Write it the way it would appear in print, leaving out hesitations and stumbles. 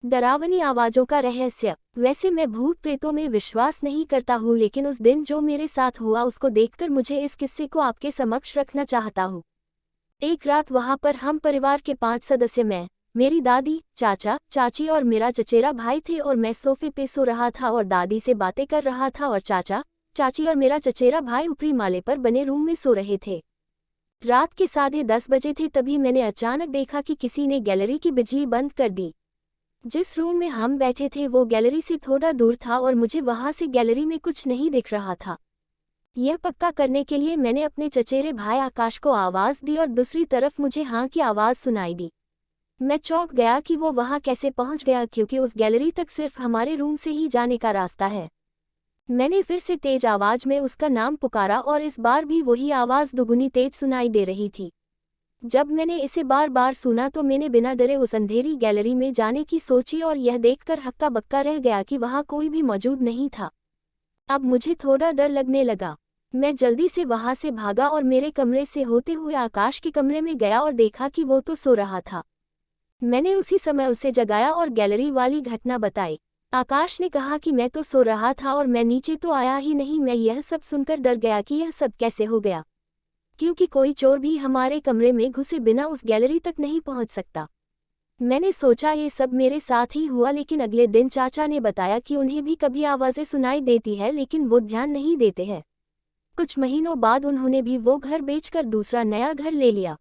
डरावनी आवाजों का रहस्य। वैसे मैं भूत प्रेतों में विश्वास नहीं करता हूँ, लेकिन उस दिन जो मेरे साथ हुआ उसको देखकर मुझे इस किस्से को आपके समक्ष रखना चाहता हूँ। एक रात वहाँ पर हम परिवार के 5 सदस्य, मैं, मेरी दादी, चाचा, चाची और मेरा चचेरा भाई थे, और मैं सोफे पे सो रहा था और दादी से बातें कर रहा था, और चाचा, चाची और मेरा चचेरा भाई ऊपरी माले पर बने रूम में सो रहे थे। रात के 10:30 बजे थे, तभी मैंने अचानक देखा कि किसी ने गैलरी की बिजली बंद कर दी। जिस रूम में हम बैठे थे वो गैलरी से थोड़ा दूर था और मुझे वहां से गैलरी में कुछ नहीं दिख रहा था। यह पक्का करने के लिए मैंने अपने चचेरे भाई आकाश को आवाज़ दी और दूसरी तरफ मुझे हाँ की आवाज़ सुनाई दी। मैं चौंक गया कि वो वहां कैसे पहुंच गया, क्योंकि उस गैलरी तक सिर्फ हमारे रूम से ही जाने का रास्ता है। मैंने फिर से तेज आवाज में उसका नाम पुकारा और इस बार भी वही आवाज़ दुगुनी तेज सुनाई दे रही थी। जब मैंने इसे बार बार सुना तो मैंने बिना डरे उस अंधेरी गैलरी में जाने की सोची और यह देखकर हक्का बक्का रह गया कि वहां कोई भी मौजूद नहीं था। अब मुझे थोड़ा डर लगने लगा। मैं जल्दी से वहां से भागा और मेरे कमरे से होते हुए आकाश के कमरे में गया और देखा कि वो तो सो रहा था। मैंने उसी समय उसे जगाया और गैलरी वाली घटना बताई। आकाश ने कहा कि मैं तो सो रहा था और मैं नीचे तो आया ही नहीं। मैं यह सब सुनकर डर गया कि यह सब कैसे हो गया, क्योंकि कोई चोर भी हमारे कमरे में घुसे बिना उस गैलरी तक नहीं पहुंच सकता। मैंने सोचा ये सब मेरे साथ ही हुआ, लेकिन अगले दिन चाचा ने बताया कि उन्हें भी कभी आवाज़ें सुनाई देती है, लेकिन वो ध्यान नहीं देते हैं। कुछ महीनों बाद उन्होंने भी वो घर बेचकर दूसरा नया घर ले लिया।